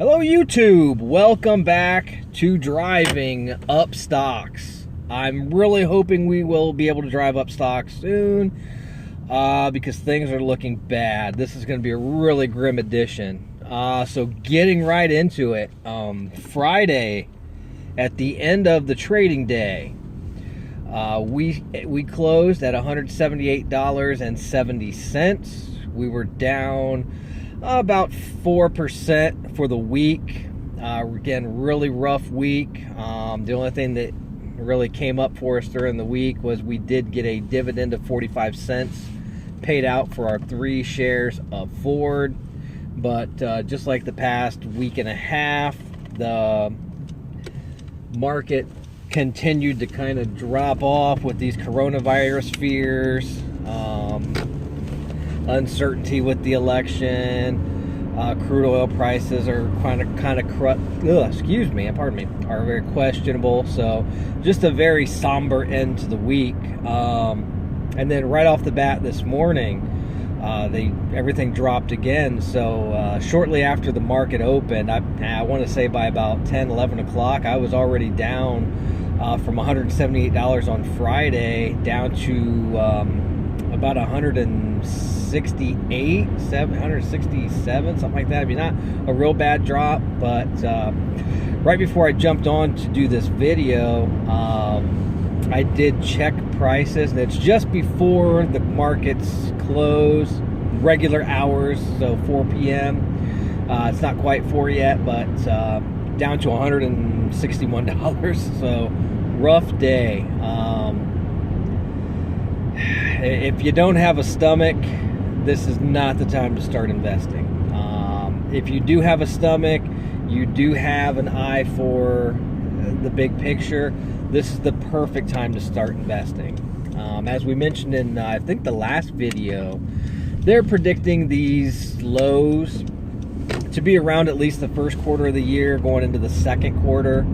Hello YouTube, welcome back to driving up stocks. I'm really hoping we will be able to drive up stocks soon because things are looking bad. This is going to be a really grim edition. So getting right into it, Friday at the end of the trading day, we closed at $178.70. We were down about 4% for the week. Again, really rough week. The only thing that really came up for us during the week was we did get a dividend of 45 cents paid out for our 3 shares of Ford. But just like the past week and a half, the market continued to kind of drop off with these coronavirus fears, uncertainty with the election. Crude oil prices are are very questionable. So just a very somber end to the week. And then right off the bat this morning, everything dropped again. So shortly after the market opened, I want to say by about 10, 11 o'clock, I was already down from $178 on Friday down to about 167, something like that. I mean, not a real bad drop, but right before I jumped on to do this video, I did check prices, and it's just before the markets close, regular hours, so 4 p.m. It's not quite 4 yet, but down to $161, so rough day. If you don't have a stomach, this is not the time to start investing. If you do have a stomach, you do have an eye for the big picture, this is the perfect time to start investing. As we mentioned in, I think, the last video, they're predicting these lows to be around at least the first quarter of the year, going into the second quarter,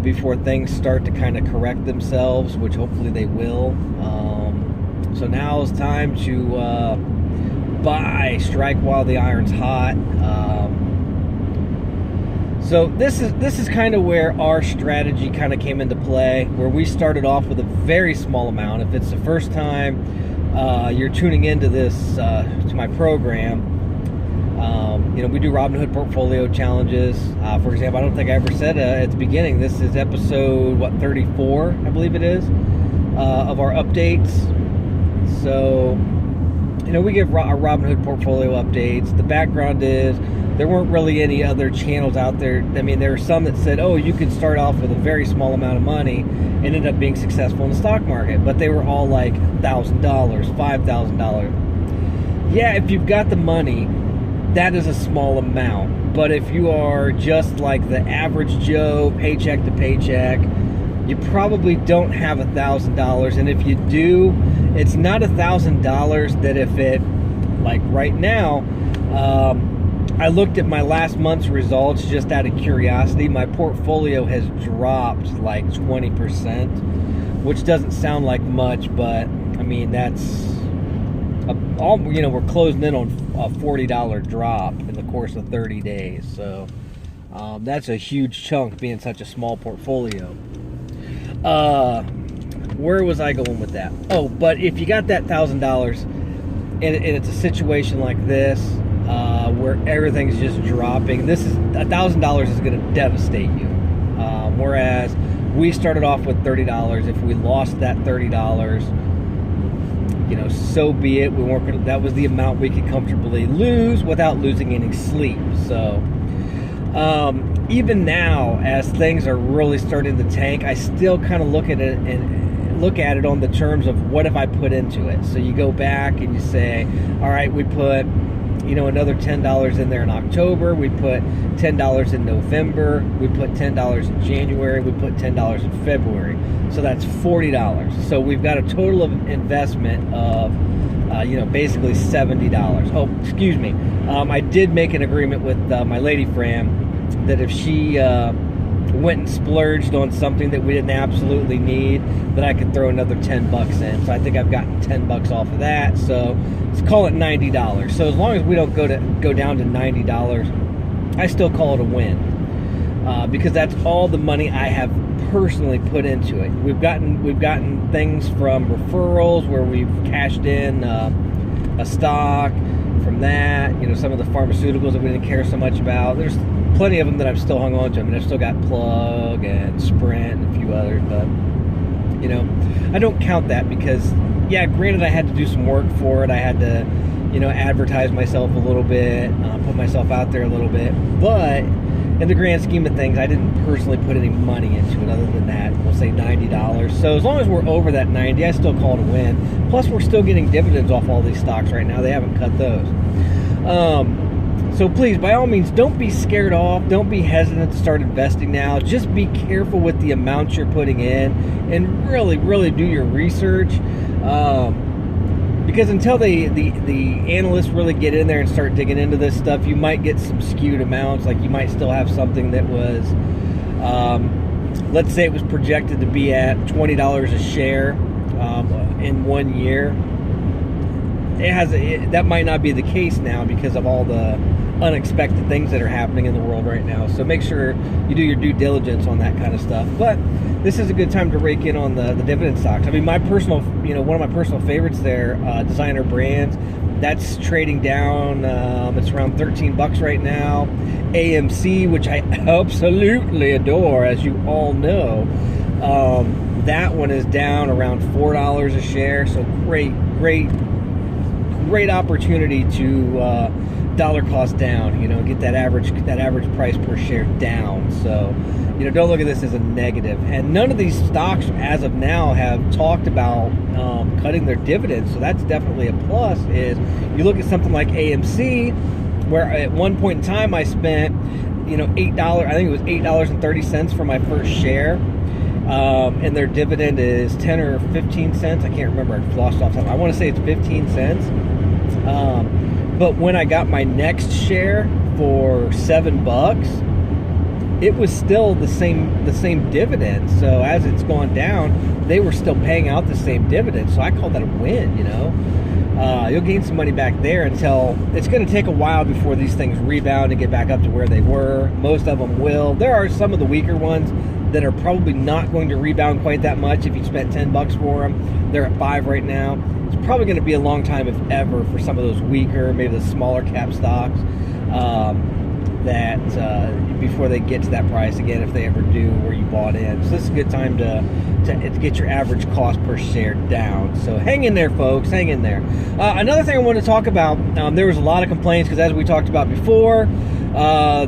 before things start to kind of correct themselves, which hopefully they will. So now is time to strike while the iron's hot. So this is kind of where our strategy kind of came into play, where we started off with a very small amount. If it's the first time you're tuning into this, to my program, we do Robinhood portfolio challenges. For example, I don't think I ever said at the beginning, this is episode 34, I believe it is, of our updates. So, we give our Robinhood portfolio updates. The background is there weren't really any other channels out there. I mean, there were some that said, oh, you could start off with a very small amount of money and end up being successful in the stock market. But they were all like $1,000, $5,000. Yeah, if you've got the money, that is a small amount. But if you are just like the average Joe, paycheck to paycheck, you probably don't have $1,000. And if you do, it's not $1,000 that if it, like right now, I looked at my last month's results just out of curiosity. My portfolio has dropped like 20%, which doesn't sound like much, but I mean, that's we're closing in on a $40 drop in the course of 30 days. So that's a huge chunk being such a small portfolio. Where was I going with that? Oh, but if you got that $1,000 and it's a situation like this, where everything's just dropping, this is $1,000 is going to devastate you. Whereas we started off with $30. If we lost that $30, so be it. We weren't gonna, that was the amount we could comfortably lose without losing any sleep. So even now, as things are really starting to tank, I still kind of look at it on the terms of what have I put into it. So you go back and you say, all right, we put another $10 in there in October, we put $10 in November, we put $10 in January, we put $10 in February. So that's $40. So we've got a total of investment of basically $70. Oh, excuse me. I did make an agreement with my lady friend that if she went and splurged on something that we didn't absolutely need, that I could throw another 10 bucks in. So I think I've gotten 10 bucks off of that. So let's call it $90. So as long as we don't go down to $90, I still call it a win, because that's all the money I have personally put into it. We've gotten things from referrals where we've cashed in a stock from that. Some of the pharmaceuticals that we didn't care so much about. There's plenty of them that I've still hung on to. I mean, I've still got Plug and Sprint and a few others, but I don't count that because, yeah, granted, I had to do some work for it. I had to, advertise myself a little bit, put myself out there a little bit, but in the grand scheme of things, I didn't personally put any money into it other than that, we'll say $90. So as long as we're over that 90, I still call it a win. Plus, we're still getting dividends off all these stocks right now. They haven't cut those. So please, by all means, don't be scared off. Don't be hesitant to start investing now. Just be careful with the amounts you're putting in and really, really do your research. Because until the analysts really get in there and start digging into this stuff, you might get some skewed amounts. Like you might still have something that was, let's say it was projected to be at $20 a share in 1 year. That might not be the case now because of all the unexpected things that are happening in the world right now. So make sure you do your due diligence on that kind of stuff. But this is a good time to rake in on the dividend stocks. I mean, my personal, one of my personal favorites there, Designer Brands, that's trading down. It's around 13 bucks right now. AMC, which I absolutely adore, as you all know, that one is down around $4 a share. So great opportunity to dollar cost down, get that average price per share down. So, don't look at this as a negative. And none of these stocks as of now have talked about cutting their dividends. So that's definitely a plus. Is you look at something like AMC, where at one point in time I spent, $8. I think it was $8.30 for my first share. And their dividend is 10 or 15 cents. I can't remember. I lost off time. I want to say it's 15 cents. But when I got my next share for $7, it was still the same dividend. So as it's gone down, they were still paying out the same dividend. So I call that a win. You'll gain some money back there until it's going to take a while before these things rebound and get back up to where they were. Most of them will. There are some of the weaker ones that are probably not going to rebound quite that much. If you spent $10 for them, they're at $5 right now. It's probably going to be a long time, if ever, for some of those weaker, maybe the smaller cap stocks, that before they get to that price again, if they ever do, where you bought in. So this is a good time to get your average cost per share down. So hang in there, folks. Hang in there. Another thing I want to talk about, there was a lot of complaints because, as we talked about before,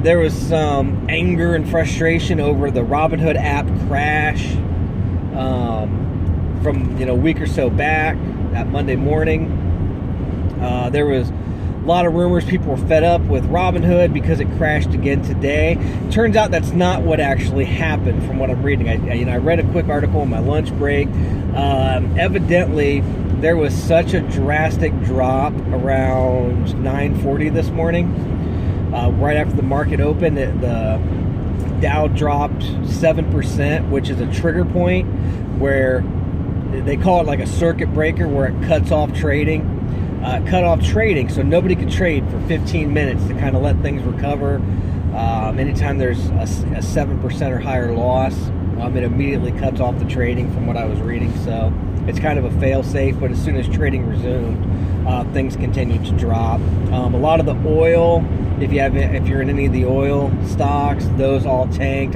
there was some anger and frustration over the Robinhood app crash from a week or so back, that Monday morning. There was a lot of rumors. People were fed up with Robinhood because it crashed again today. Turns out that's not what actually happened from what I'm reading. I read a quick article on my lunch break. Evidently, there was such a drastic drop around 9:40 this morning. Right after the market opened, the Dow dropped 7%, which is a trigger point where they call it like a circuit breaker, where it cuts off trading. Cut off trading, so nobody could trade for 15 minutes to kind of let things recover. Anytime there's a 7% or higher loss, it immediately cuts off the trading from what I was reading. So it's kind of a fail-safe, but as soon as trading resumed, things continued to drop. A lot of the oil, if you're in any of the oil stocks, those all tanked.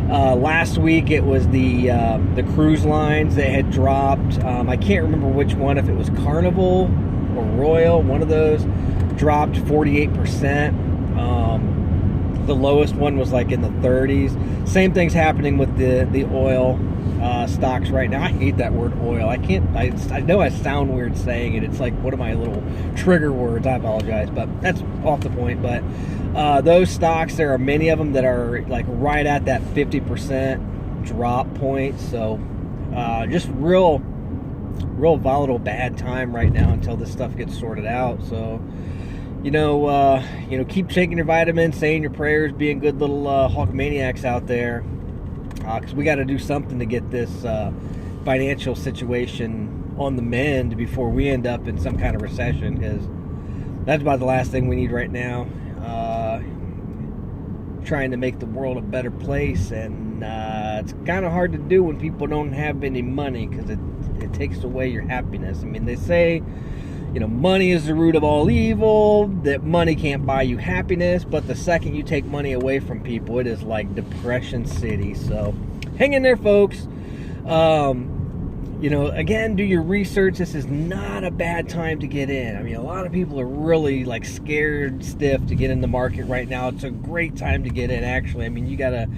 Last week it was the cruise lines that had dropped. I can't remember which one, if it was Carnival or Royal, one of those dropped 48%. The lowest one was like in the 30s. Same thing's happening with the oil stocks right now. I hate that word oil. I know I sound weird saying it. It's like one of my little trigger words. I apologize, but that's off the point. But those stocks, there are many of them that are like right at that 50% drop point. So just real volatile, bad time right now until this stuff gets sorted out. So keep taking your vitamins, saying your prayers, being good little Hulkamaniacs out there, because we got to do something to get this financial situation on the mend before we end up in some kind of recession, because that's about the last thing we need right now. trying to make the world a better place, and it's kind of hard to do when people don't have any money, because it takes away your happiness. I mean, they say, you know, money is the root of all evil, that money can't buy you happiness, but the second you take money away from people, it is like Depression City. So hang in there, folks. You know, again, do your research. This is not a bad time to get in. I mean, a lot of people are really like scared stiff to get in the market right now. It's a great time to get in, actually. I mean, you got to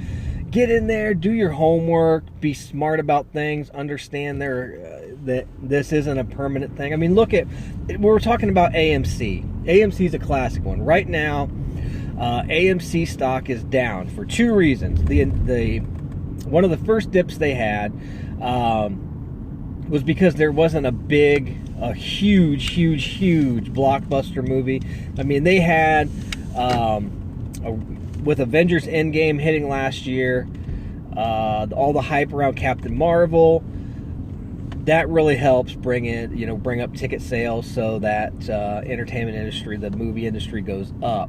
get in there, do your homework, be smart about things, understand that this isn't a permanent thing. I mean, look at, we were talking about AMC. AMC is a classic one. Right now, AMC stock is down for two reasons. One of the first dips they had was because there wasn't a huge blockbuster movie. I mean, they had, with Avengers Endgame hitting last year, all the hype around Captain Marvel, that really helps bring up ticket sales, so that entertainment industry, the movie industry, goes up.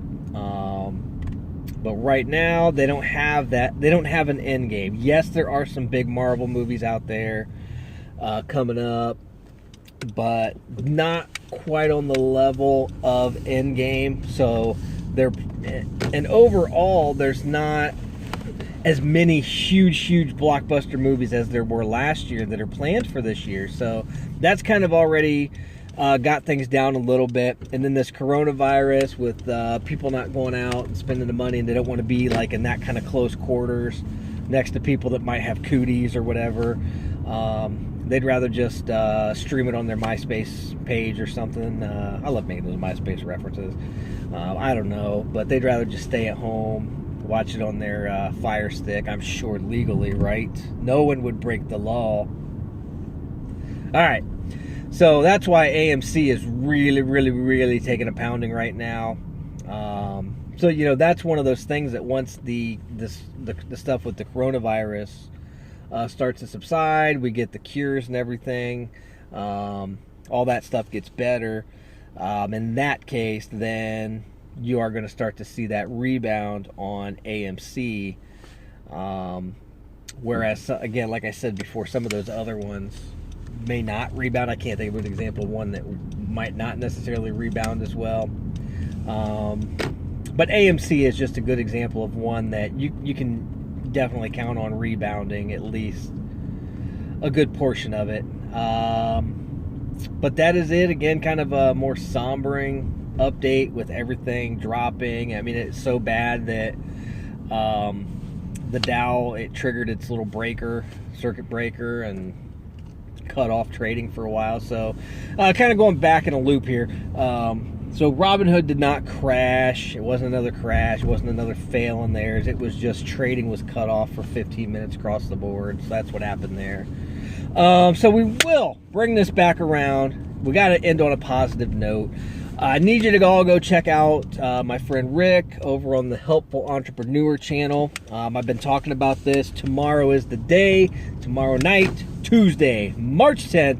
But right now, they don't have that. They don't have an Endgame. Yes, there are some big Marvel movies out there coming up, but not quite on the level of Endgame. So and overall, there's not as many huge blockbuster movies as there were last year that are planned for this year. So that's kind of already got things down a little bit. And then this coronavirus, with people not going out and spending the money, and they don't want to be like in that kind of close quarters next to people that might have cooties or whatever. They'd rather just stream it on their MySpace page or something. I love making those MySpace references. I don't know, but they'd rather just stay at home, watch it on their Fire Stick. I'm sure legally, right? No one would break the law. All right, so that's why AMC is really taking a pounding right now. So you know, that's one of those things that once the stuff with the coronavirus starts to subside, we get the cures and everything, all that stuff gets better. In that case, then you are going to start to see that rebound on AMC. Whereas, again, like I said before, some of those other ones may not rebound. I can't think of an example of one that might not necessarily rebound as well. But AMC is just a good example of one that you can definitely count on rebounding at least a good portion of it. But that is it. Again, kind of a more sombering update with everything dropping. I mean, it's so bad that the Dow, it triggered its little circuit breaker, and cut off trading for a while. So kind of going back in a loop here. So Robinhood did not crash. It wasn't another crash. It wasn't another fail in theirs. It was just trading was cut off for 15 minutes across the board. So that's what happened there. So we will bring this back around. We got to end on a positive note. I need you to all go check out my friend Rick over on the Helpful Entrepreneur channel. I've been talking about this. Tomorrow is the day. Tomorrow night, Tuesday, March 10th,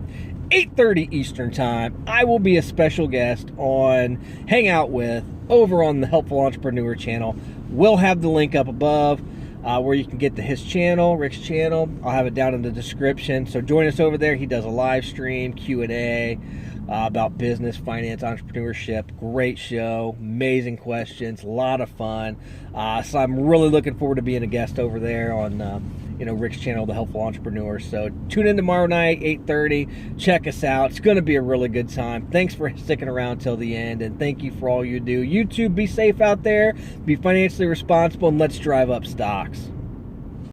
8:30 Eastern Time, I will be a special guest on Hangout With over on the Helpful Entrepreneur channel. We'll have the link up above where you can get to his channel, Rick's channel. I'll have it down in the description. So join us over there. He does a live stream, Q&A about business, finance, entrepreneurship. Great show, amazing questions, a lot of fun. So I'm really looking forward to being a guest over there on Rick's channel, The Helpful Entrepreneur. So tune in tomorrow night, 8:30. Check us out. It's going to be a really good time. Thanks for sticking around till the end, and thank you for all you do. You too, be safe out there, be financially responsible, and let's drive up stocks.